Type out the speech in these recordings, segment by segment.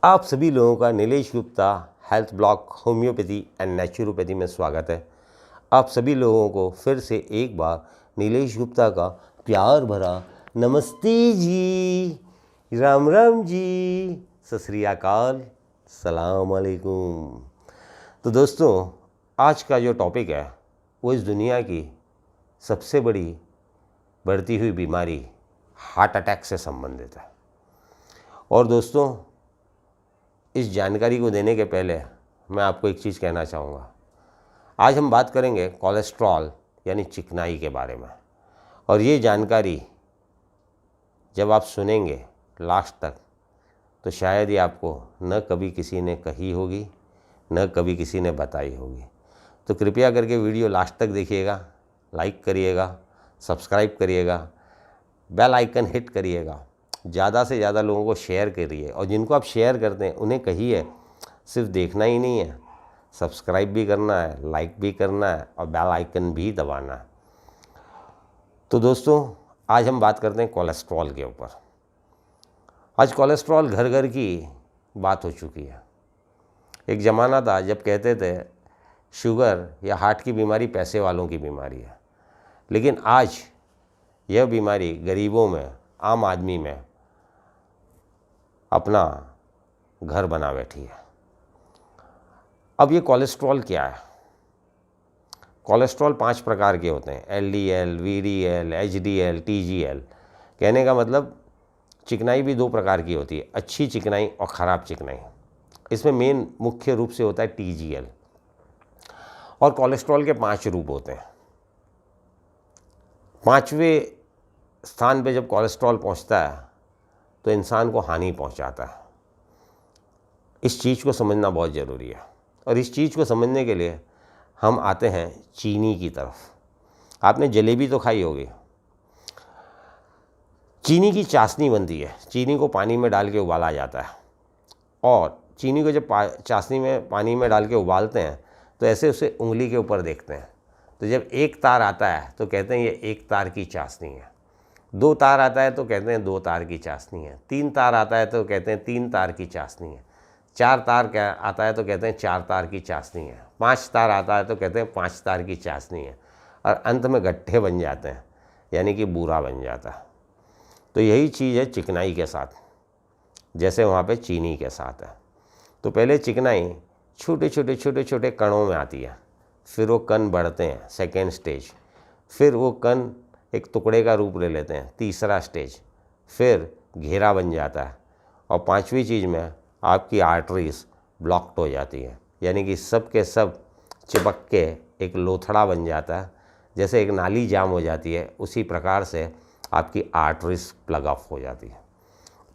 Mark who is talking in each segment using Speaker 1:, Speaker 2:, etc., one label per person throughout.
Speaker 1: आप सभी लोगों का Nilesh Gupta health blog homeopathy and naturopathy में स्वागत है। आप सभी लोगों को फिर से एक बार नीलेश गुप्ता का प्यार भरा नमस्ते जी, राम राम जी, सत श्री अकाल, सलाम अलैकुम। तो दोस्तों, आज का जो टॉपिक है वो इस दुनिया की सबसे बड़ी बढ़ती हुई बीमारी हार्ट अटैक से संबंधित है। और दोस्तों, इस जानकारी को देने के पहले मैं आपको एक चीज़ कहना चाहूँगा। आज हम बात करेंगे कोलेस्ट्रॉल यानी चिकनाई के बारे में। और ये जानकारी जब आप सुनेंगे लास्ट तक तो शायद ये आपको न कभी किसी ने कही होगी, न कभी किसी ने बताई होगी। तो कृपया करके वीडियो लास्ट तक देखिएगा, लाइक करिएगा, सब्सक्राइब करिएगा, बेल आइकन हिट करिएगा, ज़्यादा से ज़्यादा लोगों को शेयर करिए। और जिनको आप शेयर करते हैं उन्हें कहिए सिर्फ देखना ही नहीं है, सब्सक्राइब भी करना है, लाइक भी करना है और बेल आइकन भी दबाना है। तो दोस्तों, आज हम बात करते हैं कोलेस्ट्रॉल के ऊपर। आज कोलेस्ट्रॉल घर घर की बात हो चुकी है। एक ज़माना था जब कहते थे शुगर या हार्ट की बीमारी पैसे वालों की बीमारी है, लेकिन आज यह बीमारी गरीबों में, आम आदमी में अपना घर बना बैठी है। अब ये कोलेस्ट्रॉल क्या है? कोलेस्ट्रॉल 5 प्रकार के होते हैं, LDL, VDL, HDL, TGL। कहने का मतलब चिकनाई भी 2 प्रकार की होती है, अच्छी चिकनाई और ख़राब चिकनाई। इसमें मेन मुख्य रूप से होता है TGL। और कोलेस्ट्रॉल के 5 रूप होते हैं। 5वें स्थान पे जब कोलेस्ट्रॉल पहुंचता है तो इंसान को हानि पहुंचाता है। इस चीज़ को समझना बहुत ज़रूरी है। और इस चीज़ को समझने के लिए हम आते हैं चीनी की तरफ। आपने जलेबी तो खाई होगी। चीनी की चाशनी बनती है, चीनी को पानी में डाल के उबाला जाता है। और चीनी को जब चाशनी में पानी में डाल के उबालते हैं तो ऐसे उसे उंगली के ऊपर देखते हैं। तो जब एक तार आता है तो कहते हैं ये 1 तार की चाशनी है। 2 तार आता है तो कहते हैं 2 तार की चाशनी है। 3 तार आता है तो कहते हैं 3 तार की चाशनी है। 4 तार क्या आता है तो कहते हैं 4 तार की चाशनी है। 5 तार आता है तो कहते हैं 5 तार की चाशनी है। और अंत में गट्ठे बन जाते हैं, यानी कि बूरा बन जाता है। तो यही चीज़ है चिकनाई के साथ, जैसे वहाँ पे चीनी के साथ है। तो पहले चिकनाई छोटे छोटे छोटे छोटे कणों में आती है, फिर वो कण बढ़ते हैं, सेकेंड स्टेज। फिर वो कण एक टुकड़े का रूप ले लेते हैं, तीसरा स्टेज। फिर घेरा बन जाता है। और 5वीं चीज़ में आपकी आर्टरीज ब्लॉक्ड हो जाती है, यानी कि सब के सब चिपक के एक लोथड़ा बन जाता है। जैसे एक नाली जाम हो जाती है, उसी प्रकार से आपकी आर्टरीज प्लग ऑफ हो जाती है।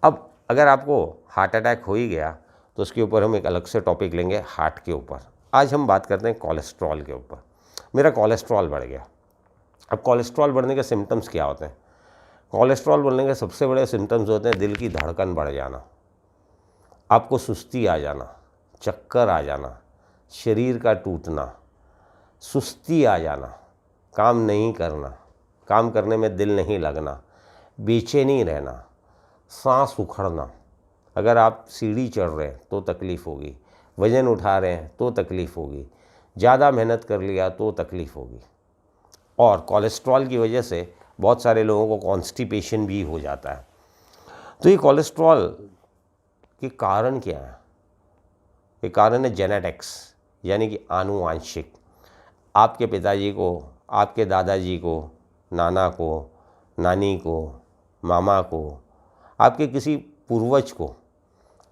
Speaker 1: अब अगर आपको हार्ट अटैक हो ही गया तो उसके ऊपर हम एक अलग से टॉपिक लेंगे, हार्ट के ऊपर। आज हम बात करते हैं कोलेस्ट्रॉल के ऊपर। मेरा कोलेस्ट्रॉल बढ़ गया। अब कोलेस्ट्रॉल बढ़ने के सिम्टम्स क्या होते हैं? कोलेस्ट्रॉल बढ़ने के सबसे बड़े सिम्टम्स होते हैं दिल की धड़कन बढ़ जाना, आपको सुस्ती आ जाना, चक्कर आ जाना, शरीर का टूटना, सुस्ती आ जाना, काम नहीं करना, काम करने में दिल नहीं लगना, बेचैनी रहना, सांस उखड़ना। अगर आप सीढ़ी चढ़ रहे हैं तो तकलीफ़ होगी, वज़न उठा रहे हैं तो तकलीफ़ होगी, ज़्यादा मेहनत कर लिया तो तकलीफ़ होगी। और कोलेस्ट्रॉल की वजह से बहुत सारे लोगों को कॉन्स्टिपेशन भी हो जाता है। तो ये कोलेस्ट्रॉल के कारण क्या है? ये कारण है जेनेटिक्स, यानी कि आनुवांशिक। आपके पिताजी को, आपके दादाजी को, नाना को, नानी को, मामा को, आपके किसी पूर्वज को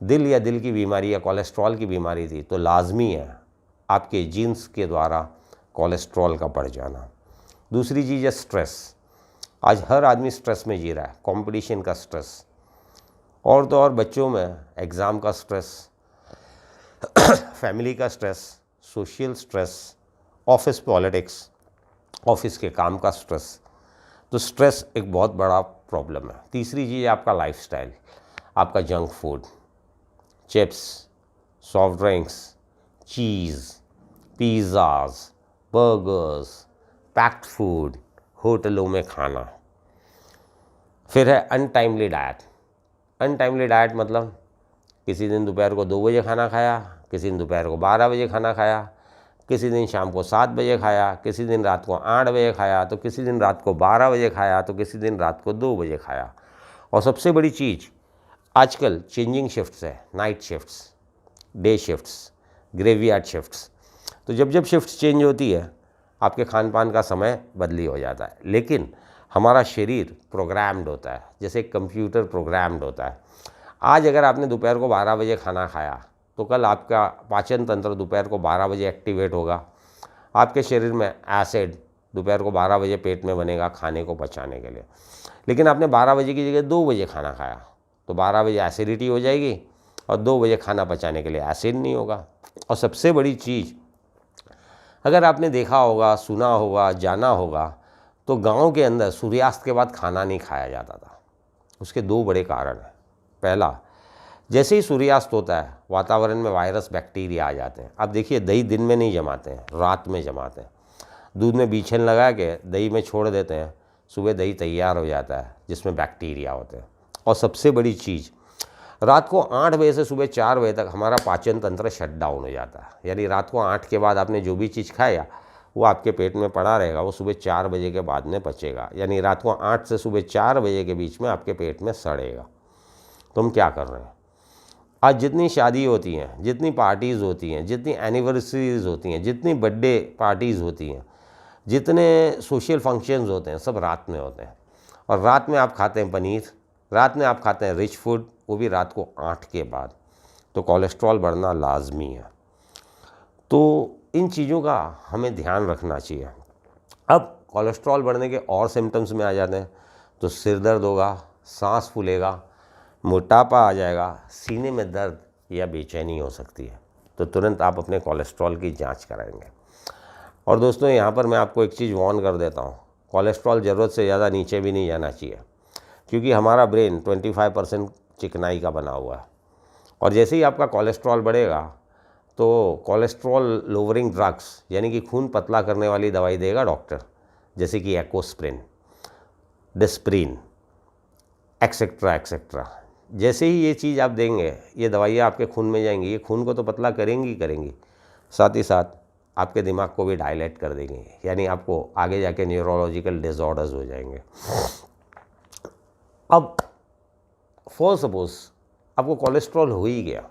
Speaker 1: दिल या दिल की बीमारी या कोलेस्ट्रॉल की बीमारी थी तो लाजमी है आपके जीन्स के द्वारा कोलेस्ट्रॉल का बढ़ जाना। दूसरी चीज़ है स्ट्रेस। आज हर आदमी स्ट्रेस में जी रहा है, कंपटीशन का स्ट्रेस, और तो और बच्चों में एग्ज़ाम का स्ट्रेस, फैमिली का stress, social stress, office politics, office के काम का स्ट्रेस। तो स्ट्रेस एक बहुत बड़ा प्रॉब्लम है। तीसरी चीज़ है आपका लाइफस्टाइल, आपका junk food, chips, soft drinks, cheese, pizzas, burgers, packed food, होटलों में खाना। फिर है अनटाइमली डाइट। अनटाइमली डाइट मतलब किसी दिन दोपहर को 2 बजे खाना खाया, किसी दिन दोपहर को 12 बजे खाना खाया, किसी दिन शाम को 7 बजे खाया, किसी दिन रात को 8 बजे खाया, तो किसी दिन रात को 12 बजे खाया, तो किसी दिन रात को 2 बजे खाया। और सबसे बड़ी चीज़, आजकल चेंजिंग शिफ्ट्स है, night shifts, day shifts, graveyard shifts. तो जब जब शिफ्ट चेंज होती है आपके खान पान का समय बदली हो जाता है। लेकिन हमारा शरीर प्रोग्राम्ड होता है, जैसे एक कंप्यूटर प्रोग्राम्ड होता है। आज अगर आपने दोपहर को 12 बजे खाना खाया तो कल आपका पाचन तंत्र दोपहर को 12 बजे एक्टिवेट होगा। आपके शरीर में एसिड दोपहर को 12 बजे पेट में बनेगा खाने को पचाने के लिए। लेकिन आपने 12 बजे की जगह 2 बजे खाना खाया तो 12 बजे एसिडिटी हो जाएगी और 2 बजे खाना पचाने के लिए एसिड नहीं होगा। और सबसे बड़ी चीज़, अगर आपने देखा होगा, सुना होगा, जाना होगा, तो गांव के अंदर सूर्यास्त के बाद खाना नहीं खाया जाता था। उसके 2 बड़े कारण हैं। पहला, जैसे ही सूर्यास्त होता है वातावरण में वायरस बैक्टीरिया आ जाते हैं। अब देखिए, दही दिन में नहीं जमाते हैं, रात में जमाते हैं। दूध में बीछन लगा के दही में छोड़ देते हैं, सुबह दही तैयार हो जाता है जिसमें बैक्टीरिया होते हैं। और सबसे बड़ी चीज़, रात को 8 बजे से सुबह 4 बजे तक हमारा पाचन तंत्र शट डाउन हो जाता है। यानी रात को 8 के बाद आपने जो भी चीज़ खाया वो आपके पेट में पड़ा रहेगा, वो सुबह 4 बजे के बाद में पचेगा। यानी रात को 8 से सुबह 4 बजे के बीच में आपके पेट में सड़ेगा। तो हम क्या कर रहे हैं? आज जितनी शादी होती हैं, जितनी पार्टीज़ होती हैं, जितनी एनिवर्सरीज़ होती हैं, जितनी बर्थडे पार्टीज़ होती हैं, जितने सोशल फंक्शंस होते हैं, सब रात में होते हैं। और रात में आप खाते हैं पनीर, रात में आप खाते हैं रिच फूड, वो भी रात को 8 के बाद। तो कोलेस्ट्रॉल बढ़ना लाजमी है। तो इन चीज़ों का हमें ध्यान रखना चाहिए। अब कोलेस्ट्रॉल बढ़ने के और सिम्टम्स में आ जाते हैं तो सिर दर्द होगा, सांस फूलेगा, मोटापा आ जाएगा, सीने में दर्द या बेचैनी हो सकती है। तो तुरंत आप अपने कोलेस्ट्रॉल की जांच कराएंगे। और दोस्तों, यहाँ पर मैं आपको एक चीज़ वार्न कर देता हूँ, कोलेस्ट्रॉल ज़रूरत से ज़्यादा नीचे भी नहीं जाना चाहिए, क्योंकि हमारा ब्रेन 25% चिकनाई का बना हुआ है। और जैसे ही आपका कोलेस्ट्रॉल बढ़ेगा तो कोलेस्ट्रॉल लोवरिंग ड्रग्स, यानी कि खून पतला करने वाली दवाई देगा डॉक्टर, जैसे कि एकोस्प्रिन, डिस्प्रिन, एक्सेट्रा एक्सेट्रा। जैसे ही ये चीज़ आप देंगे, ये दवाइयाँ आपके खून में जाएंगी, ये खून को तो पतला करेंगी ही करेंगी, साथ ही साथ आपके दिमाग को भी डायलेट कर देंगे। यानी आपको आगे जाके न्यूरोलॉजिकल डिसऑर्डर्स हो जाएंगे। अब फॉर सपोज आपको कोलेस्ट्रॉल हो ही गया,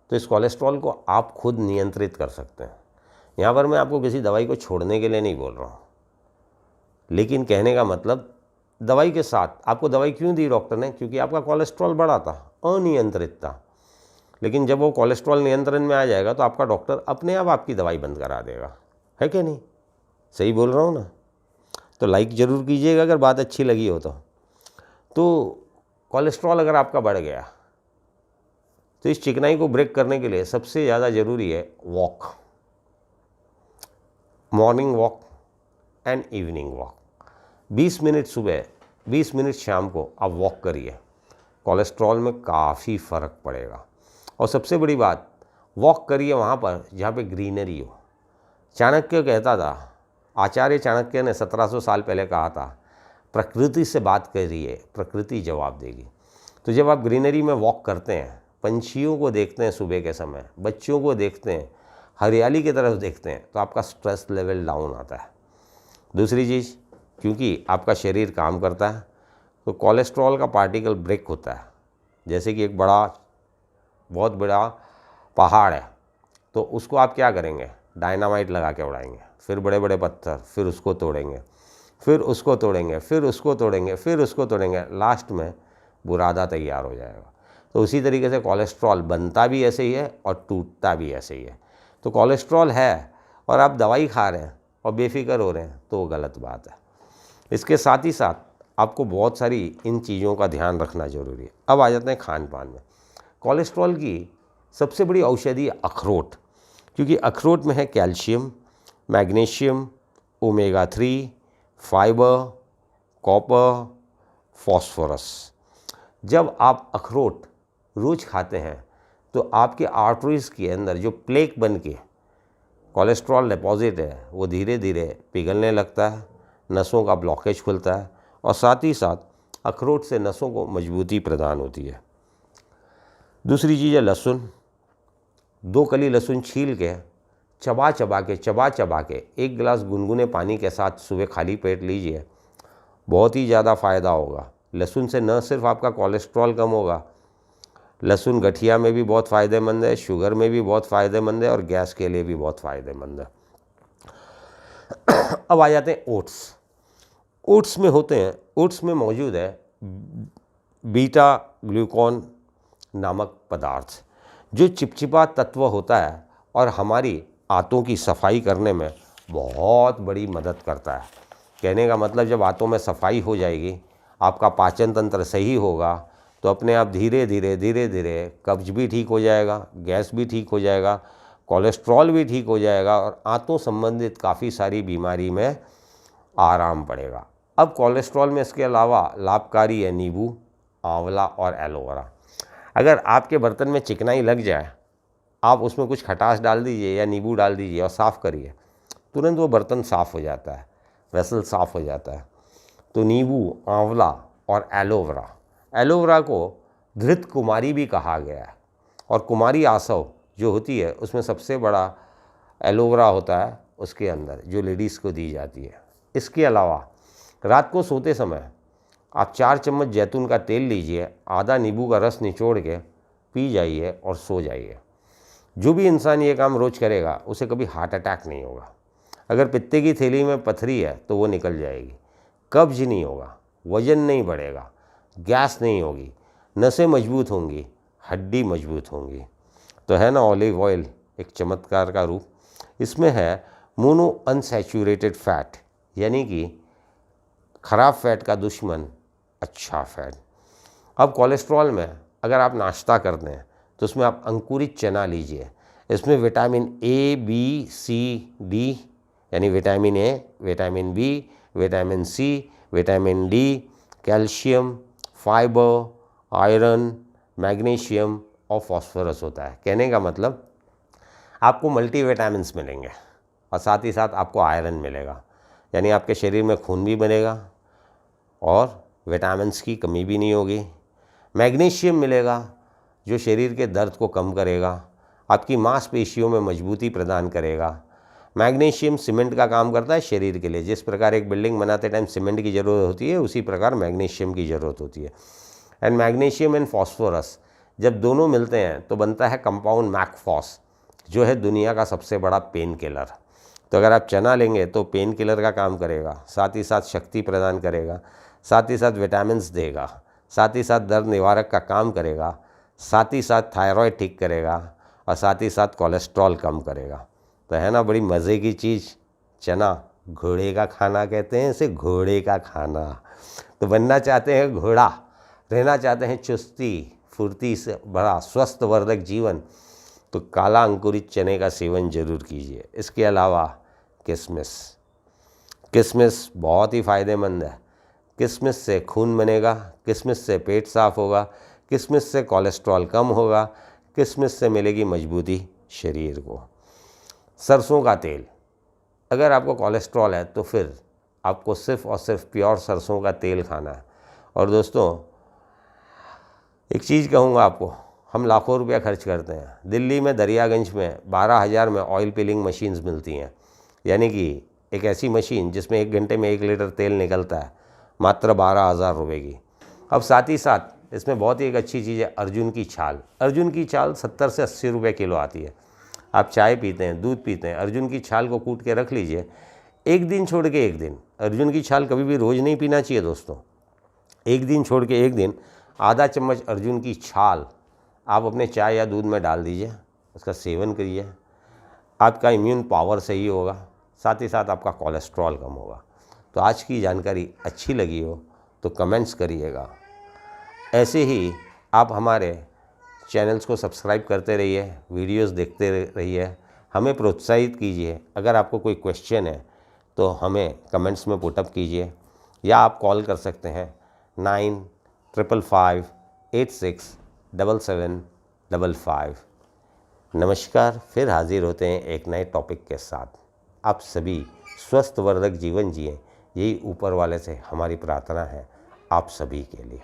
Speaker 1: तो इस कोलेस्ट्रॉल को आप खुद नियंत्रित कर सकते हैं। यहाँ पर मैं आपको किसी दवाई को छोड़ने के लिए नहीं बोल रहा हूँ, लेकिन कहने का मतलब, दवाई के साथ आपको दवाई क्यों दी डॉक्टर ने? क्योंकि आपका कोलेस्ट्रॉल बढ़ा था, अनियंत्रित था। लेकिन जब वो कोलेस्ट्रॉल नियंत्रण में आ जाएगा तो आपका डॉक्टर अपने आप आपकी दवाई बंद करा देगा। है कि नहीं? सही बोल रहा हूँ ना? तो लाइक ज़रूर कीजिएगा अगर बात अच्छी लगी हो तो कोलेस्ट्रॉल अगर आपका बढ़ गया तो इस चिकनाई को ब्रेक करने के लिए सबसे ज़्यादा ज़रूरी है walk, morning walk and evening walk. 20 minute सुबह, 20 मिनट शाम को आप वॉक करिए, कोलेस्ट्रॉल में काफ़ी फ़र्क पड़ेगा। और सबसे बड़ी बात, वॉक करिए वहाँ पर जहाँ पे ग्रीनरी हो। चाणक्य कहता था, आचार्य चाणक्य ने 1700 साल पहले कहा था, प्रकृति से बात करिए, प्रकृति जवाब देगी। तो जब आप ग्रीनरी में वॉक करते हैं, पंछियों को देखते हैं सुबह के समय, बच्चों को देखते हैं, हरियाली की तरफ देखते हैं, तो आपका स्ट्रेस लेवल डाउन आता है। दूसरी चीज़, क्योंकि आपका शरीर काम करता है तो कोलेस्ट्रॉल का पार्टिकल ब्रेक होता है। जैसे कि एक बहुत बड़ा पहाड़ है, तो उसको आप क्या करेंगे? डायनामाइट लगा के उड़ाएंगे, फिर बड़े बड़े पत्थर, फिर उसको तोड़ेंगे, फिर उसको तोड़ेंगे, फिर उसको तोड़ेंगे, फिर उसको तोड़ेंगे, लास्ट में बुरादा तैयार हो जाएगा। तो उसी तरीके से कोलेस्ट्रॉल बनता भी ऐसे ही है और टूटता भी ऐसे ही है। तो कोलेस्ट्रॉल है और आप दवाई खा रहे हैं और बेफिक्र हो रहे हैं तो वो गलत बात है। इसके साथ ही साथ आपको बहुत सारी इन चीज़ों का ध्यान रखना ज़रूरी है। अब आ जाते हैं खान पान में। कोलेस्ट्रॉल की सबसे बड़ी औषधि है अखरोट, क्योंकि अखरोट में है calcium, magnesium, omega 3, fibre, copper, phosphorus. जब आप अखरोट रोज़ खाते हैं तो आपके आर्टरीज़ के अंदर जो प्लेक बन के कोलेस्ट्रॉल डिपॉजिट है वो धीरे धीरे पिघलने लगता है, नसों का ब्लॉकेज खुलता है और साथ ही साथ अखरोट से नसों को मजबूती प्रदान होती है। दूसरी चीज़ है लहसुन। 2 कली लहसुन छील के चबा चबा के 1 गिलास गुनगुने पानी के साथ सुबह खाली पेट लीजिए, बहुत ही ज़्यादा फ़ायदा होगा। लहसुन से न सिर्फ आपका कोलेस्ट्रॉल कम होगा, लहसुन गठिया में भी बहुत फ़ायदेमंद है, शुगर में भी बहुत फ़ायदेमंद है और गैस के लिए भी बहुत फ़ायदेमंद है। अब आ जाते हैं ओट्स। ओट्स में होते हैं, ओट्स में मौजूद है बीटा ग्लूकॉन नामक पदार्थ, जो चिपचिपा तत्व होता है और हमारी आंतों की सफाई करने में बहुत बड़ी मदद करता है। कहने का मतलब जब आंतों में सफाई हो जाएगी, आपका पाचन तंत्र सही होगा, तो अपने आप धीरे धीरे कब्ज भी ठीक हो जाएगा, गैस भी ठीक हो जाएगा, कोलेस्ट्रॉल भी ठीक हो जाएगा और आंतों संबंधित काफ़ी सारी बीमारी में आराम पड़ेगा। अब कोलेस्ट्रॉल में इसके अलावा लाभकारी है नींबू, आंवला और एलोवेरा। अगर आपके बर्तन में चिकनाई लग जाए, आप उसमें कुछ खटास डाल दीजिए या नींबू डाल दीजिए और साफ़ करिए, तुरंत वो बर्तन साफ़ हो जाता है, वेसल साफ़ हो जाता है। तो नींबू, आंवला और एलोवेरा को धृत कुमारी भी कहा गया है और कुमारी आसव जो होती है उसमें सबसे बड़ा एलोवेरा होता है उसके अंदर, जो लेडीज़ को दी जाती है। इसके अलावा रात को सोते समय आप 4 चम्मच जैतून का तेल लीजिए, आधा नींबू का रस निचोड़ के पी जाइए और सो जाइए। जो भी इंसान ये काम रोज़ करेगा उसे कभी हार्ट अटैक नहीं होगा। अगर पित्ते की थैली में पथरी है तो वो निकल जाएगी, कब्ज नहीं होगा, वजन नहीं बढ़ेगा, गैस नहीं होगी, नसें मजबूत होंगी, हड्डी मजबूत होंगी। तो है ना ऑलिव ऑयल एक चमत्कार का रूप। इसमें है मोनो अनसैचुरेटेड फैट, यानी कि खराब फैट का दुश्मन अच्छा फैट। अब कोलेस्ट्रॉल में अगर आप नाश्ता करते हैं तो उसमें आप अंकुरित चना लीजिए। इसमें vitamin A, B, C, D यानी vitamin A, vitamin B, vitamin C, vitamin D, calcium, fibre, iron, magnesium और फॉस्फोरस होता है। कहने का मतलब आपको मल्टीविटामिन्स मिलेंगे और साथ ही साथ आपको आयरन मिलेगा, यानी आपके शरीर में खून भी बनेगा और विटामिन्स की कमी भी नहीं होगी। मैग्नीशियम मिलेगा जो शरीर के दर्द को कम करेगा, आपकी मांसपेशियों में मजबूती प्रदान करेगा। मैग्नीशियम सीमेंट का काम करता है शरीर के लिए। जिस प्रकार एक बिल्डिंग बनाते टाइम सीमेंट की ज़रूरत होती है, उसी प्रकार मैग्नीशियम की ज़रूरत होती है। एंड मैग्नीशियम एंड फॉस्फोरस जब दोनों मिलते हैं तो बनता है कंपाउंड मैकफॉस, जो है दुनिया का सबसे बड़ा पेन किलर। तो अगर आप चना लेंगे तो पेन किलर का काम करेगा, साथ ही साथ शक्ति प्रदान करेगा, साथ ही साथ विटामिन्स देगा, साथ ही साथ दर्द निवारक का काम करेगा, साथ ही साथ थायराइड ठीक करेगा और साथ ही साथ कोलेस्ट्रॉल कम करेगा। तो है ना बड़ी मज़े की चीज़ चना। घोड़े का खाना कहते हैं इसे, घोड़े का खाना। तो बनना चाहते हैं घोड़ा, रहना चाहते हैं चुस्ती फुर्ती से बड़ा स्वस्थ वर्धक जीवन, तो काला अंकुरित चने का सेवन जरूर कीजिए। इसके अलावा किशमिश बहुत ही फ़ायदेमंद है। किशमिश से खून बनेगा, किशमिश से पेट साफ़ होगा, किशमिश से कोलेस्ट्रॉल कम होगा, किशमिश से मिलेगी मजबूती शरीर को। सरसों का तेल, अगर आपको कोलेस्ट्रॉल है तो फिर आपको सिर्फ़ और सिर्फ प्योर सरसों का तेल खाना है। और दोस्तों एक चीज़ कहूँगा आपको, हम लाखों रुपया खर्च करते हैं। दिल्ली में दरियागंज में 12,000 में ऑयल पिलिंग मशीन्स मिलती हैं, यानी कि एक ऐसी मशीन जिसमें 1 घंटे में 1 लीटर तेल निकलता है, मात्र 12,000 रुपये की। अब साथ ही साथ इसमें बहुत ही एक अच्छी चीज़ है अर्जुन की छाल। अर्जुन की छाल 70 से 80 रुपये किलो आती है। आप चाय पीते हैं, दूध पीते हैं, अर्जुन की छाल को कूट के रख लीजिए, एक दिन छोड़ के एक दिन। अर्जुन की छाल कभी भी रोज़ नहीं पीना चाहिए दोस्तों, एक दिन छोड़ के एक दिन आधा चम्मच अर्जुन की छाल आप अपने चाय या दूध में डाल दीजिए, उसका सेवन करिए। आपका इम्यून पावर सही होगा, साथ ही साथ आपका कोलेस्ट्रॉल कम होगा। तो आज की जानकारी अच्छी लगी हो तो कमेंट्स करिएगा। ऐसे ही आप हमारे चैनल्स को सब्सक्राइब करते रहिए, वीडियोस देखते रहिए, हमें प्रोत्साहित कीजिए। अगर आपको कोई क्वेश्चन है तो हमें कमेंट्स में पुटअप कीजिए या आप कॉल कर सकते हैं 9555867755। नमस्कार, फिर हाजिर होते हैं एक नए टॉपिक के साथ। आप सभी स्वस्थ वर्धक जीवन जिए, यही ऊपर वाले से हमारी प्रार्थना है आप सभी के लिए।